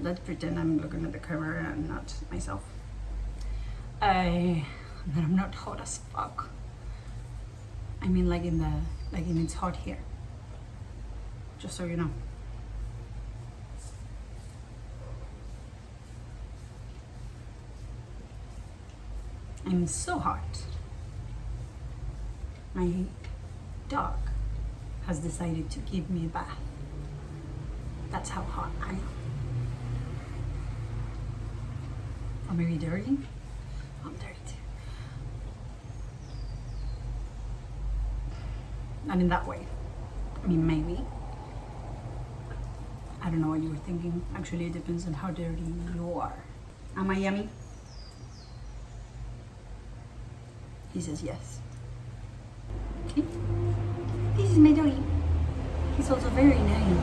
Let's pretend I'm looking at the camera and not myself. That I'm not hot as fuck. I mean, like in it's hot here. Just so you know. I'm so hot. My dog has decided to give me a bath. That's how hot I am. Or maybe dirty? I'm dirty too. Not in that way. I mean, maybe. I don't know what you were thinking. Actually, it depends on how dirty you are. Am I yummy? He says yes. Okay. This is my doggy. He's also very nice.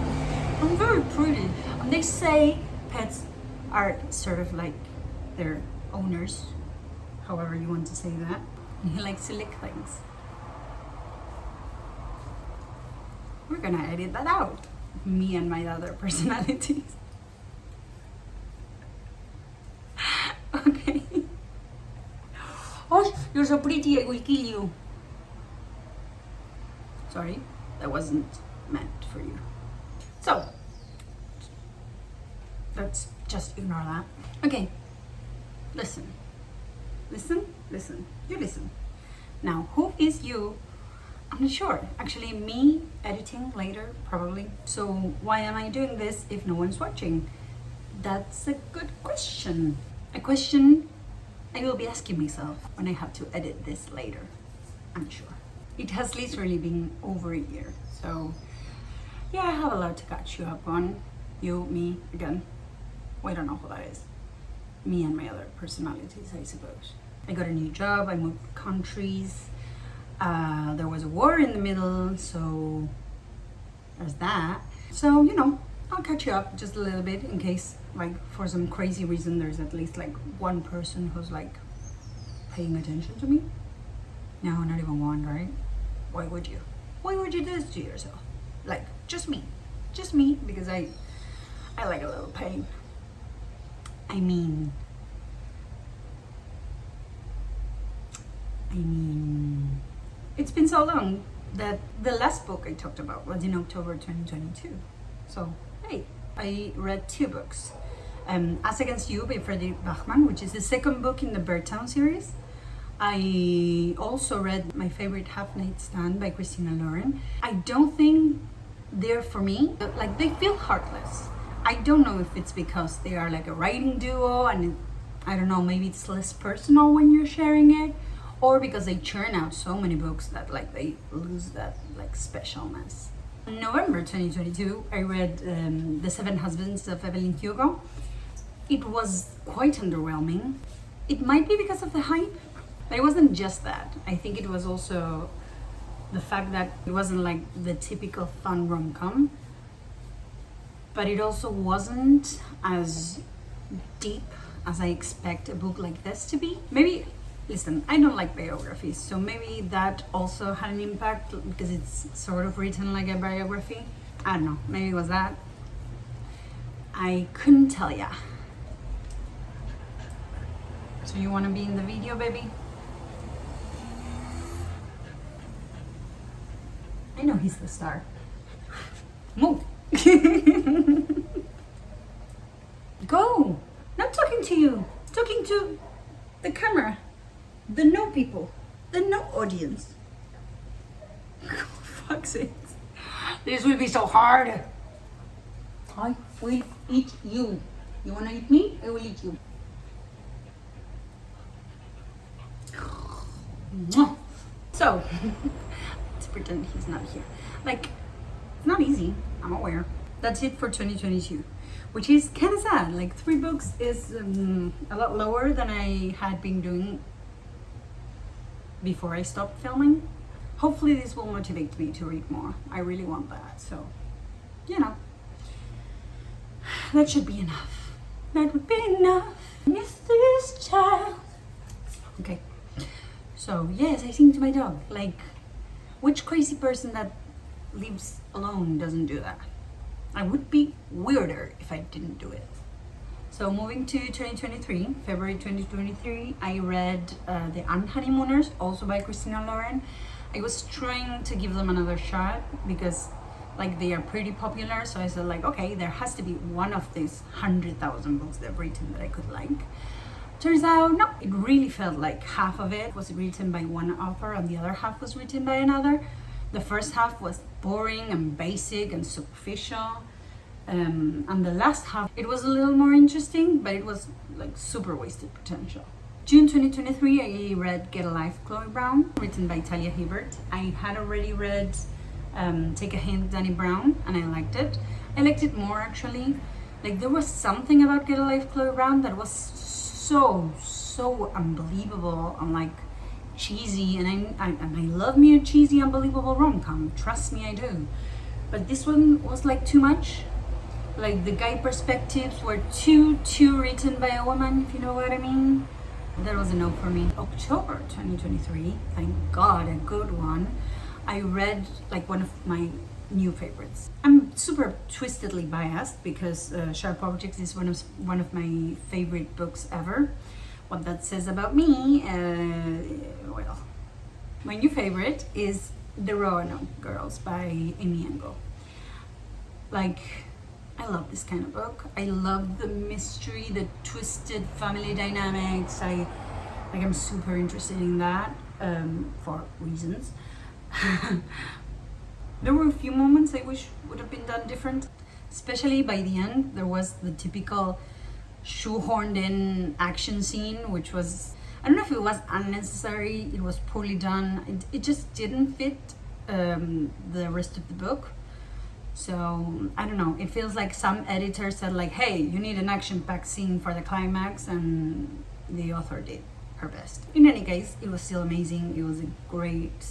I'm very pretty. And they say pets are sort of like their owners, however you want to say that. And he likes to lick things. We're gonna edit that out. Me and my other personalities. Okay. Oh, you're so pretty, I will kill you. Sorry, that wasn't meant for you. So, let's just ignore that. Okay, listen. You listen. Now, who is you? I'm not sure. Actually, me editing later, probably. So why am I doing this if no one's watching? That's a good question. A question I will be asking myself when I have to edit this later, I'm sure. It has literally been over a year. So yeah, I have a lot to catch you up on. You, me, again. Well, I don't know who that is. Me and my other personalities, I suppose. I got a new job, I moved countries. There was a war in the middle, so there's that. So, you know, I'll catch you up just a little bit in case, like, for some crazy reason, there's at least like one person who's like paying attention to me. No, not even one, right? Why would you? Why would you do this to yourself? Like, just me, because I like a little pain. I mean, it's been so long that the last book I talked about was in October 2022. So, hey, I read 2 books. As Against You by Fredrik Backman, which is the second book in the Birdtown series. I also read My Favorite Half-Night Stand by Christina. I don't think they're for me, but like they feel heartless. I don't know if it's because they are like a writing duo and I don't know, maybe it's less personal when you're sharing it, or because they churn out so many books that like they lose that like specialness. In November 2022, I read The 7 Husbands of Evelyn Hugo. It was quite underwhelming. It might be because of the hype, but it wasn't just that. I think it was also the fact that it wasn't like the typical fun rom-com, but it also wasn't as deep as I expect a book like this to be. Maybe, listen, I don't like biographies, so maybe that also had an impact because it's sort of written like a biography. I don't know, maybe it was that. I couldn't tell ya. So you wanna be in the video, baby? I know he's the star. Move. Go. Not talking to you. Talking to the camera. The no people. The no audience. Fuck's sake. This will be so hard. I will eat you. You wanna eat me? I will eat you. So, let's pretend he's not here. Like, it's not easy, I'm aware. That's it for 2022, which is kind of sad. Like 3 books is a lot lower than I had been doing before I stopped filming. Hopefully this will motivate me to read more. I really want that, so, you know, that should be enough. That would be enough. Miss this child. Okay. So, yes, I sing to my dog. Like, which crazy person that lives alone doesn't do that? I would be weirder if I didn't do it. So moving to 2023, February 2023, I read The Unhoneymooners, also by Christina. I was trying to give them another shot because like they are pretty popular, so I said like, okay, there has to be one of these 100,000 books they've written that I could like. Turns out, no, it really felt like half of it was written by one author and the other half was written by another. The first half was boring and basic and superficial. And the last half, it was a little more interesting, but it was like super wasted potential. June 2023, I read Get a Life, Chloe Brown, written by Talia Hibbert. I had already read Take a Hint, Danny Brown, and I liked it. I liked it more actually. Like there was something about Get a Life, Chloe Brown that was so unbelievable and like cheesy, and I love me a cheesy, unbelievable rom-com. Trust me, I do. But this one was like too much. Like the guy perspectives were too written by a woman, if you know what I mean. That was a no for me. October 2023, thank God, a good one. I read like one of my new favorites. I'm super twistedly biased because Sharp Objects is one of my favorite books ever. What that says about me, well, my new favorite is The Roanoke Girls by Engel. Like, I love this kind of book. I love the mystery, the twisted family dynamics. I'm super interested in that for reasons. There were a few moments I wish would have been done different, especially by the end. There was the typical shoehorned in action scene, which was, I don't know if it was unnecessary, it was poorly done. It just didn't fit the rest of the book. So I don't know, it feels like some editor said like, hey, you need an action-packed scene for the climax, and the author did her best. In any case, it was still amazing. It was a great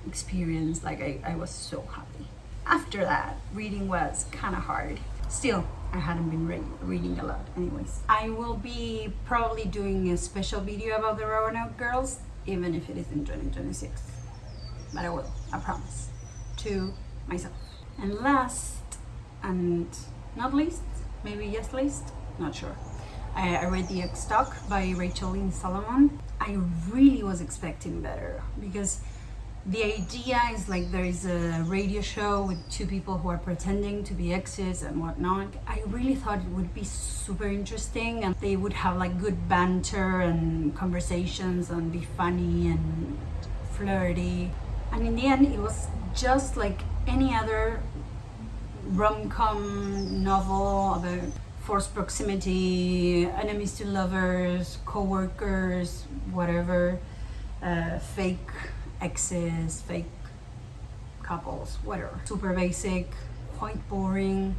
experience. Like I was so happy. After that, reading was kind of hard. Still, I hadn't been reading a lot anyways. I will be probably doing a special video about the Roanoke Girls, even if it is in 2026. But I will, I promise, to myself. And last and not least, maybe yes least, not sure. I read The Stock by Rachel Lynn Solomon. I really was expecting better because the idea is like there is a radio show with two people who are pretending to be exes and whatnot. I really thought it would be super interesting and they would have like good banter and conversations and be funny and flirty. And in the end, it was just like any other rom-com novel about forced proximity, enemies to lovers, co-workers, whatever, fake exes, fake couples, whatever. Super basic, quite boring.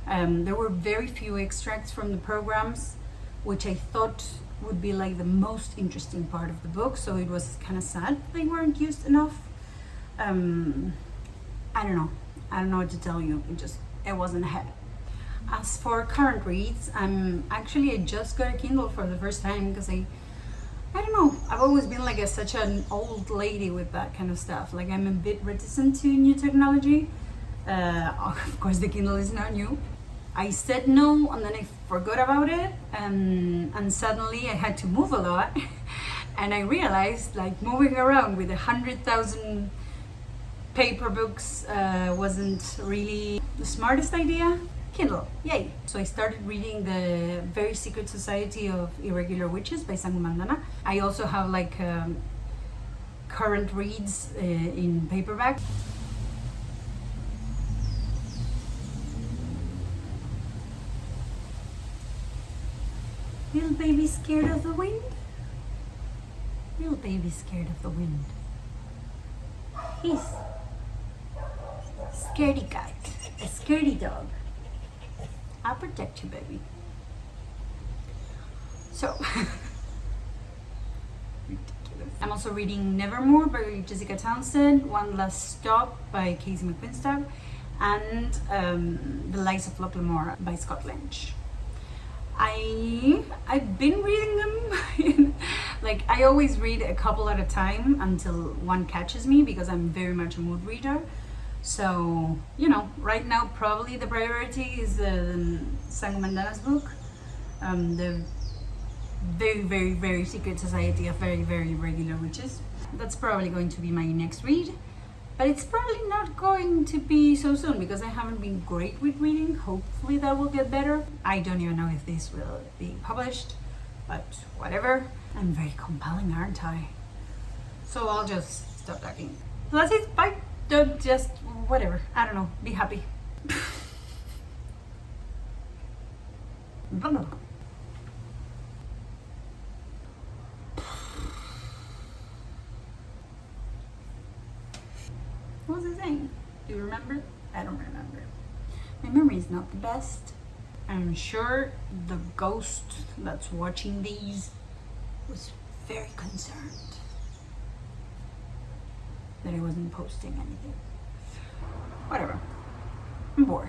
There were very few extracts from the programs, which I thought would be like the most interesting part of the book, so it was kind of sad they weren't used enough. I don't know what to tell you. It wasn't ahead. As for current reads, I just got a Kindle for the first time because I don't know, I've always been like such an old lady with that kind of stuff. Like I'm a bit reticent to new technology. Of course the Kindle is not new. I said no and then I forgot about it, and suddenly I had to move a lot and I realized like moving around with 100,000 paper books wasn't really the smartest idea. Kindle, yay! So I started reading The Very Secret Society of Irregular Witches by Sangu Mandana. I also have like current reads in paperback. Little baby scared of the wind? Little baby scared of the wind. He's scaredy cat, a scaredy dog. I'll protect you, baby. So, ridiculous. I'm also reading Nevermore by Jessica Townsend, One Last Stop by Casey McQuinstock, and The Lies of Locke Lamora by Scott Lynch. I've been reading them. Like I always read a couple at a time until one catches me because I'm very much a mood reader. So, you know, right now probably the priority is the Sango Mandana's book, the very, very, very secret society of very, very regular witches. That's probably going to be my next read, but it's probably not going to be so soon because I haven't been great with reading. Hopefully that will get better. I don't even know if this will be published, but whatever. I'm very compelling, aren't I? So I'll just stop talking. So that's it. Bye. Don't just whatever. I don't know. Be happy. Blah, blah. What was I saying? Do you remember? I don't remember. My memory is not the best. I'm sure the ghost that's watching these was very concerned that I wasn't posting anything. Whatever. I'm bored.